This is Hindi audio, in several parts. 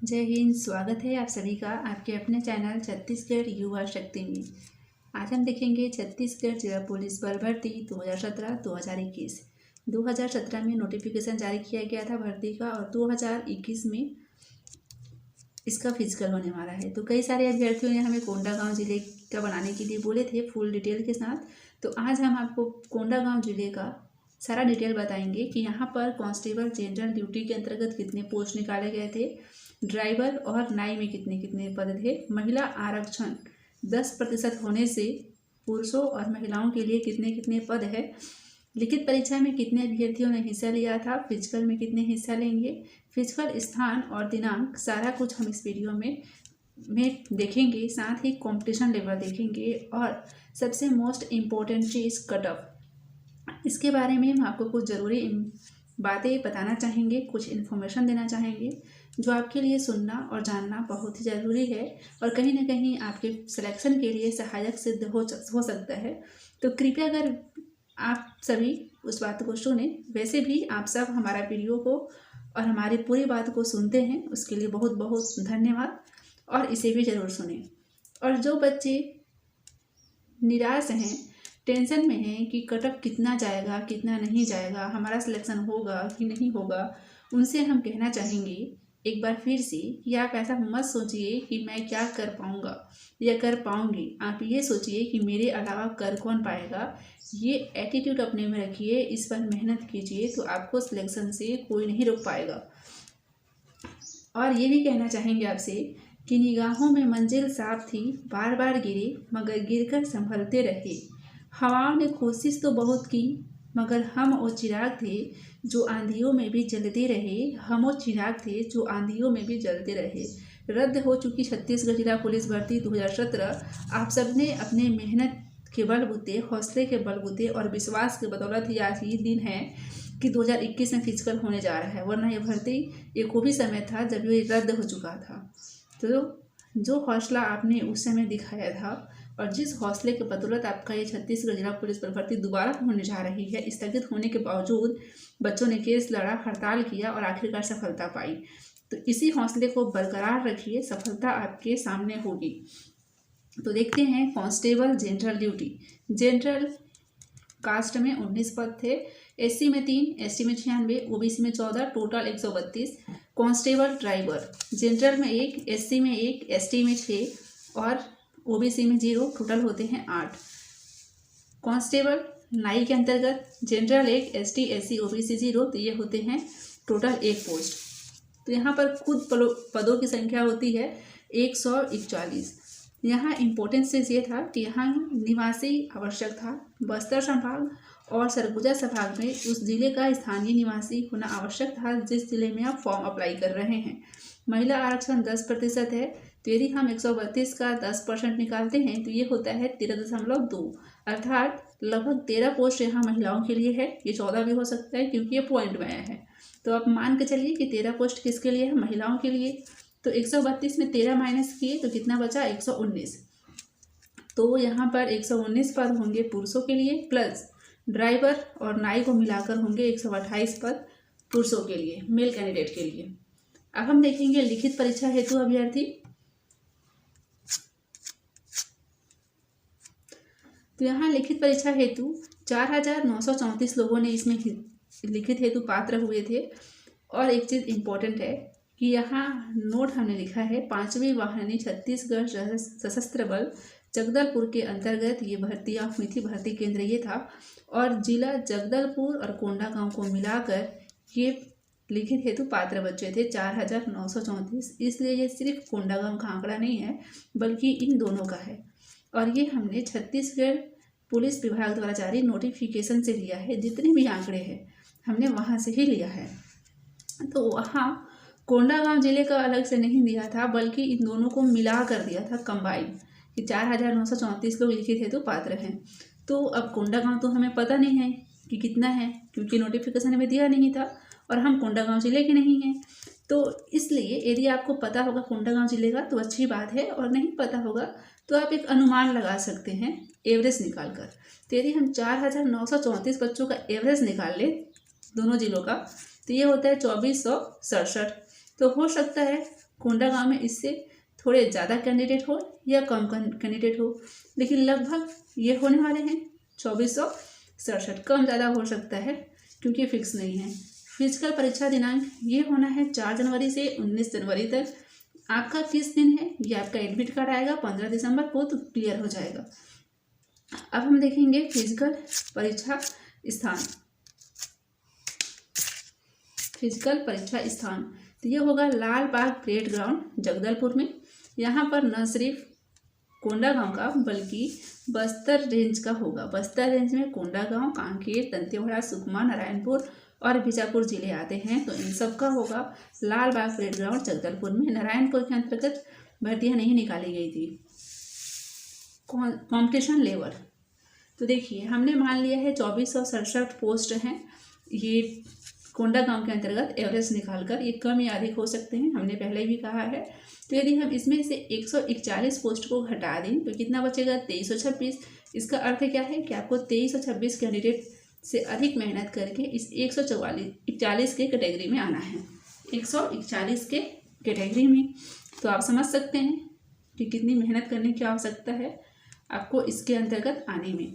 जय हिंद। स्वागत है आप सभी का आपके अपने चैनल छत्तीसगढ़ युवा शक्ति में। आज हम देखेंगे छत्तीसगढ़ जिला पुलिस बल भर्ती 2017-2021। 2017 में नोटिफिकेशन जारी किया गया था भर्ती का और 2021 में इसका फिजिकल होने वाला है। तो कई सारे अभ्यर्थियों ने हमें कोंडागांव जिले का बनाने के लिए बोले थे फुल डिटेल के साथ। तो आज हम आपको कोंडागांव जिले का सारा डिटेल बताएंगे कि यहाँ पर कांस्टेबल जनरल ड्यूटी के अंतर्गत कितने पोस्ट निकाले गए थे, ड्राइवर और नाई में कितने कितने पद थे, महिला आरक्षण 10% होने से पुरुषों और महिलाओं के लिए कितने कितने पद है, लिखित परीक्षा में कितने अभ्यर्थियों ने हिस्सा लिया था, फिजिकल में कितने हिस्सा लेंगे, फिजिकल स्थान और दिनांक, सारा कुछ हम इस वीडियो में देखेंगे। साथ ही कंपटीशन लेवल देखेंगे और सबसे मोस्ट इम्पोर्टेंट चीज़ कट ऑफ, इसके बारे में हम आपको कुछ ज़रूरी बातें बताना चाहेंगे, कुछ इन्फॉर्मेशन देना चाहेंगे जो आपके लिए सुनना और जानना बहुत ही ज़रूरी है और कहीं ना कहीं आपके सिलेक्शन के लिए सहायक सिद्ध हो सकता है। तो कृपया अगर आप सभी उस बात को सुने। वैसे भी आप सब हमारा वीडियो को और हमारी पूरी बात को सुनते हैं, उसके लिए बहुत बहुत धन्यवाद और इसे भी ज़रूर सुने। और जो बच्चे निराश हैं, टेंशन में हैं कि कट ऑफ कितना जाएगा कितना नहीं जाएगा, हमारा सिलेक्शन होगा कि नहीं होगा, उनसे हम कहना चाहेंगे एक बार फिर से कि आप ऐसा मत सोचिए कि मैं क्या कर पाऊँगा या कर पाऊँगी। आप ये सोचिए कि मेरे अलावा कर कौन पाएगा। ये एटीट्यूड अपने में रखिए, इस पर मेहनत कीजिए तो आपको सिलेक्शन से कोई नहीं रोक पाएगा। और ये भी कहना चाहेंगे आपसे कि निगाहों में मंजिल साफ थी, बार बार गिरे मगर गिरकर संभलते रहे। हवाओं ने कोशिश तो बहुत की मगर हम वो चिराग थे जो आंधियों में भी जलते रहे। हम वो चिराग थे जो आंधियों में भी जलते रहे। रद्द हो चुकी छत्तीसगढ़ जिला पुलिस भर्ती 2017। आप सबने अपने मेहनत के बलबूते, हौसले के बलबूते और विश्वास के बदौलत ही आज ये दिन है कि 2021 में फिजिकल होने जा रहा है, वरना ये भर्ती एक वो भी समय था जब ये रद्द हो चुका था। तो जो हौसला आपने उस समय दिखाया था और जिस हौसले के बदौलत आपका ये छत्तीसगढ़ जिला पुलिस बल भर्ती दोबारा होने जा रही है, स्थगित होने के बावजूद बच्चों ने केस लड़ा, हड़ताल किया और आखिरकार सफलता पाई। तो इसी हौसले को बरकरार रखिए, सफलता आपके सामने होगी। तो देखते हैं constable general duty. General caste में 19 पद थे, एससी में 3, एसटी में 96, ओबीसी में 14, टोटल 132। कांस्टेबल ड्राइवर जनरल में 1, एससी में 1, एसटी में 6 और ओबीसी में 0, टोटल होते हैं 8। कांस्टेबल नाई के अंतर्गत जनरल 1, एसटी, एससी, ओबीसी 0, तो ये होते हैं टोटल 1 पोस्ट। तो यहाँ पर खुद पदों की संख्या होती है 141। यहाँ इम्पोर्टेंस चीज़ ये था कि यहाँ निवासी आवश्यक था। बस्तर संभाग और सरगुजा संभाग में उस जिले का स्थानीय निवासी होना आवश्यक था जिस जिले में आप फॉर्म अप्लाई कर रहे हैं। महिला आरक्षण 10% है, तो यदि हम 132 का 10% निकालते हैं तो ये होता है 13.2, अर्थात लगभग 13 पोस्ट यहाँ महिलाओं के लिए है। ये 14 भी हो सकता है क्योंकि ये पॉइंट में आया है। तो आप मान के चलिए कि 13 पोस्ट किसके लिए है, महिलाओं के लिए। तो 132 में 13 माइनस किए तो कितना बचा, 119। तो यहाँ पर 119 पद होंगे पुरुषों के लिए, प्लस ड्राइवर और नाई को मिलाकर होंगे 128 पद पुरुषों के लिए, मेल कैंडिडेट के लिए। अब हम देखेंगे लिखित परीक्षा हेतु अभ्यर्थी। तो यहाँ लिखित परीक्षा हेतु 4934 लोगों ने इसमें लिखित हेतु पात्र हुए थे। और एक चीज़ इम्पोर्टेंट है कि यहाँ नोट हमने लिखा है 5वीं वाहिनी छत्तीसगढ़ सशस्त्र बल जगदलपुर के अंतर्गत ये भर्तियाँ हुई थी। भर्ती केंद्र ये था और जिला जगदलपुर और कोंडागांव को मिलाकर ये लिखित हेतु पात्र बच्चे थे 4934। इसलिए ये सिर्फ कोंडागांव का आंकड़ा नहीं है बल्कि इन दोनों का है और ये हमने छत्तीसगढ़ पुलिस विभाग द्वारा जारी नोटिफिकेशन से लिया है। जितने भी आंकड़े हैं हमने वहाँ से ही लिया है। तो वहाँ कोंडागांव जिले का अलग से नहीं दिया था बल्कि इन दोनों को मिला कर दिया था कंबाइन, कि 4934 लोग लिखित हेतु पात्र हैं। तो अब कोंडागांव तो हमें पता नहीं है कि कितना है क्योंकि नोटिफिकेशन हमें दिया नहीं था और हम कोंडागांव जिले के नहीं हैं। तो इसलिए यदि आपको पता होगा कोंडागांव जिले का तो अच्छी बात है, और नहीं पता होगा तो आप एक अनुमान लगा सकते हैं एवरेज निकाल कर। तो यदि हम 4934 बच्चों का एवरेज निकाल लें दोनों जिलों का तो ये होता है 2467। तो हो सकता है कोंडागांव में इससे थोड़े ज़्यादा कैंडिडेट हो या कम कैंडिडेट हो, लेकिन लगभग ये होने वाले हैं 2467। कम ज़्यादा हो सकता है क्योंकि फिक्स नहीं है। फिजिकल परीक्षा दिनांक ये होना है 4 जनवरी से 19 जनवरी तक। आपका किस दिन है ये आपका एडमिट कार्ड आएगा 15 दिसंबर को, तो क्लियर हो जाएगा। अब हम देखेंगे फिजिकल परीक्षा स्थान। फिजिकल परीक्षा स्थान तो ये होगा लाल बाग परेड ग्राउंड जगदलपुर में। यहाँ पर न सिर्फ कोंडागांव का बल्कि बस्तर रेंज का होगा। बस्तर रेंज में कोंडागांव, कांकेर, दंतेवाड़ा, सुकमा, नारायणपुर और बीजापुर जिले आते हैं, तो इन सब का होगा लाल बाग परेड ग्राउंड जगदलपुर में। नारायणपुर के अंतर्गत भर्तियां नहीं निकाली गई थी। कॉम्पिटिशन लेवल तो देखिए, हमने मान लिया है 2467 पोस्ट हैं ये कोंडागांव के अंतर्गत एवरेज निकालकर। ये कम या अधिक हो सकते हैं, हमने पहले भी कहा है। तो यदि हम इसमें से 141 पोस्ट को घटा दें तो कितना बचेगा? 2326। इसका अर्थ क्या है कि आपको 2326 कैंडिडेट से अधिक मेहनत करके इस 141 के कैटेगरी में आना है, 141 के कैटेगरी में। तो आप समझ सकते हैं कि कितनी मेहनत करने की आवश्यकता है आपको इसके अंतर्गत आने में।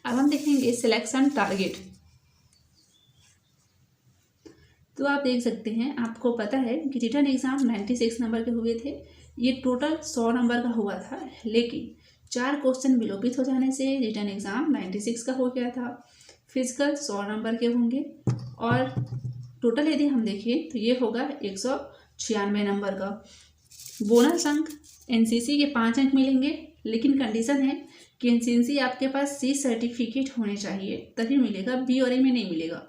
अब हम देखेंगे सिलेक्शन टारगेट। तो आप देख सकते हैं, आपको पता है कि रिटन एग्ज़ाम 96 नंबर के हुए थे। ये टोटल 100 नंबर का हुआ था, लेकिन 4 क्वेश्चन विलोपित हो जाने से रिटन एग्ज़ाम 96 का हो गया था। फिजिकल 100 नंबर के होंगे और टोटल यदि हम देखें तो ये होगा 196 नंबर का। बोनस अंक एनसीसी के 5 अंक मिलेंगे, लेकिन कंडीशन है कि एनसीसी आपके पास सी सर्टिफिकेट होने चाहिए तभी मिलेगा, बी और ए में नहीं मिलेगा।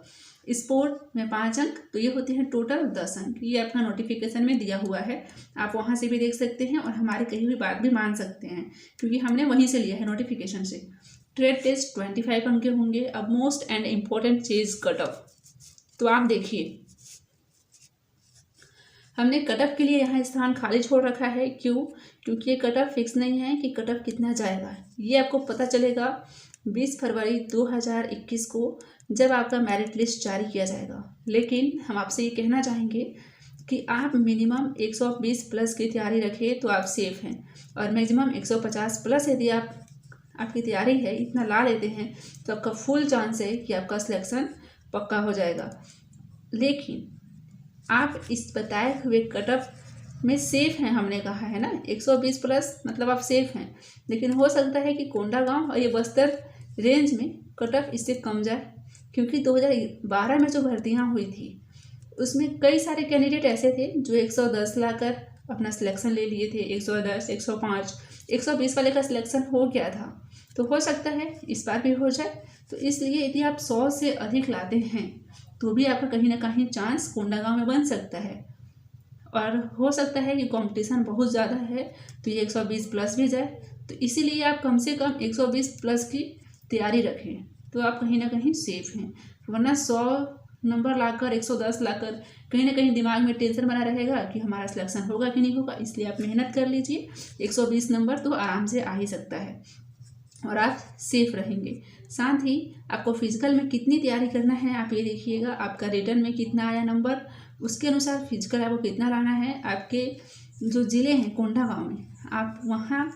स्पोर्ट में 5 अंक, तो ये होते हैं टोटल 10 अंक। ये आपका नोटिफिकेशन में दिया हुआ है, आप वहाँ से भी देख सकते हैं और हमारे कहीं भी बात भी मान सकते हैं क्योंकि हमने वहीं से लिया है नोटिफिकेशन से। ट्रेड टेस्ट 25 अंक के होंगे। अब most and important cheese cut off. तो आप देखिए, हमने कट ऑफ के लिए यहाँ स्थान खाली छोड़ रखा है। क्यों? क्योंकि ये कट ऑफ फिक्स नहीं है कि कट ऑफ कितना जाएगा। ये आपको पता चलेगा 20 फरवरी 2021 को जब आपका मेरिट लिस्ट जारी किया जाएगा। लेकिन हम आपसे ये कहना चाहेंगे कि आप मिनिमम 120 प्लस की तैयारी रखें तो आप सेफ हैं, और मैक्सिमम 150 प्लस यदि आपकी तैयारी है, इतना ला लेते हैं तो आपका फुल चांस है कि आपका सिलेक्शन पक्का हो जाएगा। लेकिन आप इस बताए हुए कट ऑफ में सेफ हैं, हमने कहा है ना 120 प्लस मतलब आप सेफ हैं। लेकिन हो सकता है कि कोंडागांव और ये बस्तर रेंज में कट ऑफ इससे कम जाए, क्योंकि 2012 में जो भर्तियां हुई थी उसमें कई सारे कैंडिडेट ऐसे थे जो 110 लाकर अपना सिलेक्शन ले लिए थे। 110, 105, 120 वाले का सिलेक्शन हो गया था। तो हो सकता है इस बार भी हो जाए। तो इसलिए यदि आप 100 से अधिक लाते हैं तो भी आपका कहीं ना कहीं चांस कोंडागांव में बन सकता है, और हो सकता है कि कंपटीशन बहुत ज़्यादा है तो ये 120 प्लस भी जाए। तो इसीलिए आप कम से कम 120 प्लस की तैयारी रखें तो आप कहीं ना कहीं सेफ हैं। वरना 100 नंबर लाकर 110 लाकर कहीं ना कहीं दिमाग में टेंशन बना रहेगा कि हमारा सिलेक्शन होगा कि नहीं होगा। इसलिए आप मेहनत कर लीजिए, 120 नंबर तो आराम से आ ही सकता है और आप सेफ रहेंगे। साथ ही आपको फिजिकल में कितनी तैयारी करना है आप ये देखिएगा। आपका रिटर्न में कितना आया नंबर, उसके अनुसार फिजिकल आपको कितना लाना है। आपके जो ज़िले हैं कोंडागांव में, आप वहाँ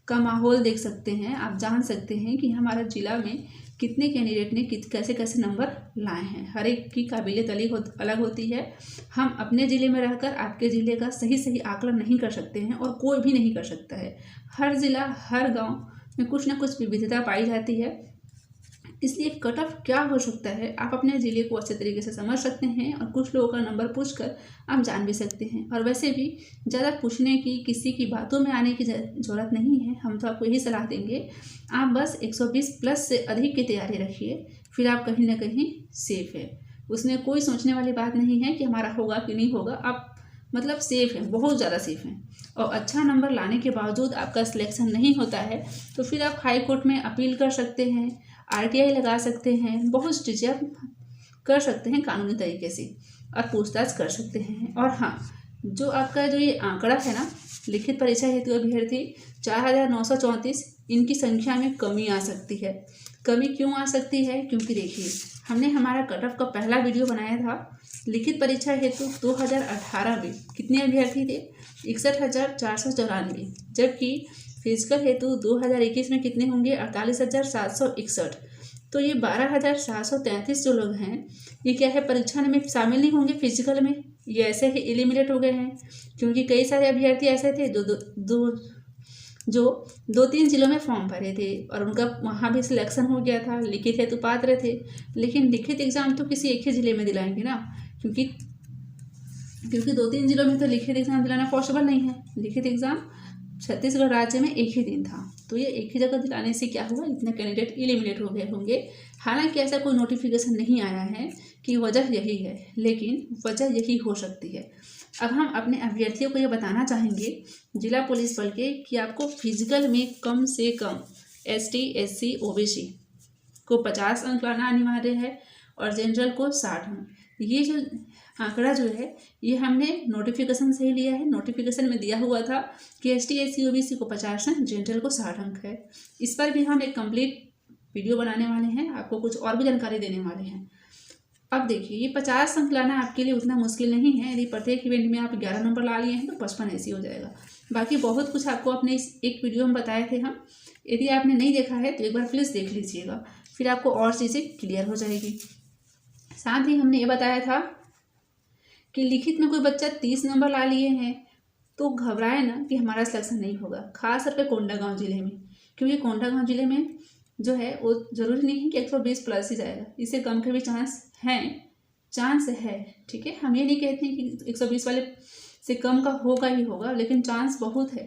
का माहौल देख सकते हैं, आप जान सकते हैं कि हमारा ज़िला में कितने कैंडिडेट ने कैसे कैसे नंबर लाए हैं। हर एक की काबिलियत अलग होती है। हम अपने ज़िले में रहकर आपके ज़िले का सही आकलन नहीं कर सकते हैं और कोई भी नहीं कर सकता है। हर ज़िला, हर गांव में कुछ ना कुछ विविधता पाई जाती है। इसलिए कट ऑफ क्या हो सकता है आप अपने ज़िले को अच्छे तरीके से समझ सकते हैं और कुछ लोगों का नंबर पूछकर आप जान भी सकते हैं। और वैसे भी ज़्यादा पूछने की, किसी की बातों में आने की ज़रूरत नहीं है। हम तो आपको यही सलाह देंगे, आप बस 120 प्लस से अधिक की तैयारी रखिए, फिर आप कहीं ना कहीं सेफ है। उसमें कोई सोचने वाली बात नहीं है कि हमारा होगा कि नहीं होगा। आप मतलब सेफ हैं, बहुत ज़्यादा सेफ हैं। और अच्छा नंबर लाने के बावजूद आपका सिलेक्शन नहीं होता है तो फिर आप हाई कोर्ट में अपील कर सकते हैं, RTI लगा सकते हैं, बहुत चीज़ें आप कर सकते हैं कानूनी तरीके से और पूछताछ कर सकते हैं। और हाँ, जो आपका जो ये आंकड़ा है ना, लिखित परीक्षा हेतु अभ्यर्थी 4934, इनकी संख्या में कमी आ सकती है। कमी क्यों आ सकती है, क्योंकि देखिए हमने हमारा कट ऑफ का पहला वीडियो बनाया था लिखित परीक्षा हेतु 2018 में कितने अभ्यर्थी थे, 61,494, जबकि फिजिकल हेतु 2021 में कितने होंगे, 48,761। तो ये 12,733 जो लोग हैं ये क्या है, परीक्षा में शामिल नहीं होंगे फिजिकल में, ये ऐसे ही एलिमिनेट हो गए हैं, क्योंकि कई सारे अभ्यर्थी ऐसे थे जो 2-3 जिलों में फॉर्म भरे थे और उनका वहाँ भी सिलेक्शन हो गया था, लिखित हेतु पात्र थे, लेकिन लिखित एग्ज़ाम तो किसी एक ही ज़िले में दिलाएंगे ना, क्योंकि 2-3 जिलों में तो लिखित एग्ज़ाम दिलाना पॉसिबल नहीं है। लिखित एग्ज़ाम छत्तीसगढ़ राज्य में एक ही दिन था, तो ये एक ही जगह दिलाने से क्या हुआ, इतने कैंडिडेट एलिमिनेट हो गए होंगे। हालांकि ऐसा कोई नोटिफिकेशन नहीं आया है कि वजह यही है, लेकिन वजह यही हो सकती है। अब हम अपने अभ्यर्थियों को ये बताना चाहेंगे जिला पुलिस बल के कि आपको फिजिकल में कम से कम ST SC OBC को 50 अंक लाना अनिवार्य है और जनरल को 60 अंक। ये जो आंकड़ा जो है ये हमने नोटिफिकेशन से ही लिया है। नोटिफिकेशन में दिया हुआ था कि ST SC OBC को 50 अंक, जनरल को 60 अंक है। इस पर भी हम एक कंप्लीट वीडियो बनाने वाले हैं, आपको कुछ और भी जानकारी देने वाले हैं। अब देखिए ये 50 अंक लाना आपके लिए उतना मुश्किल नहीं है। यदि प्रत्येक इवेंट में आप 11 नंबर ला लिए हैं तो 55 ऐसी हो जाएगा। बाकी बहुत कुछ आपको अपने इस एक वीडियो में बताए थे हम, यदि आपने नहीं देखा है तो एक बार प्लीज़ देख लीजिएगा, फिर आपको और चीज़ें क्लियर हो जाएगी। साथ ही हमने ये बताया था कि लिखित में कोई बच्चा 30 नंबर ला लिए हैं तो घबराए ना कि हमारा सिलेक्शन नहीं होगा, खास तौर पर कोंडागांव जिले में, क्योंकि कोंडागांव जिले में जो है वो ज़रूरी नहीं है कि 120 प्लस ही जाएगा, इससे कम के भी चांस है। ठीक है, हम ये नहीं कहते हैं कि 120 वाले से कम का होगा ही होगा, लेकिन चांस बहुत है,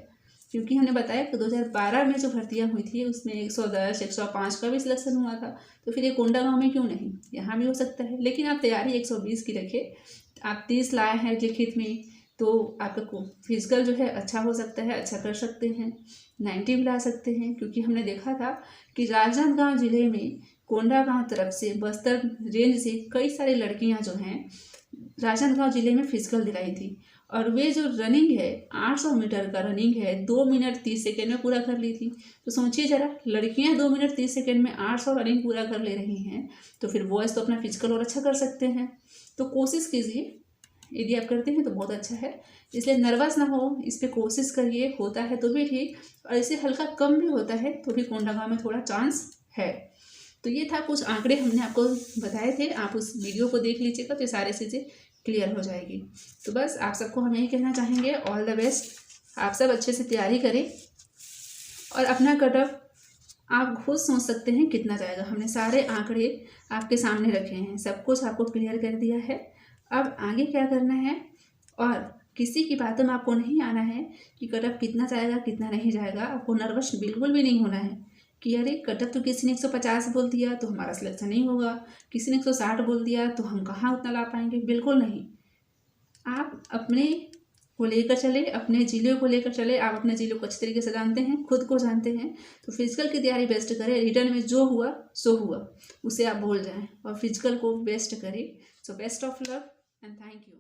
क्योंकि हमने बताया कि 2012 में जो भर्तियां हुई थी उसमें 110 105 का भी सिलेक्शन हुआ था, तो फिर ये कोंडागांव में क्यों नहीं, यहाँ भी हो सकता है। लेकिन आप तैयारी 120 की रखें। आप 30 लाए हैं लिखित में तो आपका फिजिकल जो है अच्छा हो सकता है, अच्छा कर सकते हैं, 90 भी ला सकते हैं, क्योंकि हमने देखा था कि राजनांदगांव जिले में कोंडागांव तरफ से बस्तर रेंज से कई सारी लड़कियां जो हैं राजनांदगांव जिले में फिजिकल दिलाई थी, और वे जो रनिंग है 800 मीटर का रनिंग है 2 मिनट 30 सेकेंड में पूरा कर ली थी। तो सोचिए ज़रा, लड़कियां 2 मिनट 30 सेकेंड में 800 रनिंग पूरा कर ले रही हैं, तो फिर बॉयज़ तो अपना फिजिकल और अच्छा कर सकते हैं। तो कोशिश कीजिए, यदि आप करते हैं तो बहुत अच्छा है, इसलिए नर्वस ना हो, इस पर कोशिश करिए, होता है तो भी ठीक, और इससे हल्का कम भी होता है तो भी कोंडागांव में थोड़ा चांस है। तो ये था कुछ आंकड़े हमने आपको बताए थे, आप उस वीडियो को देख लीजिएगा तो सारी चीज़ें क्लियर हो जाएगी। तो बस आप सबको हम यही कहना चाहेंगे, ऑल द बेस्ट, आप सब अच्छे से तैयारी करें और अपना कट ऑफ आप खुद सोच सकते हैं कितना जाएगा। हमने सारे आंकड़े आपके सामने रखे हैं, सब कुछ आपको क्लियर कर दिया है। अब आगे क्या करना है, और किसी की बातों में आपको नहीं आना है कि कट ऑफ कितना जाएगा कितना नहीं जाएगा। आपको नर्वस बिल्कुल भी नहीं होना है कि अरे कट ऑफ तो किसी ने 150 बोल दिया तो हमारा सिलेक्शन नहीं होगा, किसी ने 160 बोल दिया तो हम कहाँ उतना ला पाएंगे। बिल्कुल नहीं, आप अपने को लेकर चले, अपने जिले को लेकर चले। आप अपने जिले को अच्छी तरीके से जानते हैं, खुद को जानते हैं, तो फिजिकल की तैयारी बेस्ट करें। रिटर्न में जो हुआ सो हुआ, उसे आप भूल जाएं और फिजिकल को बेस्ट करें। So best of luck and thank you.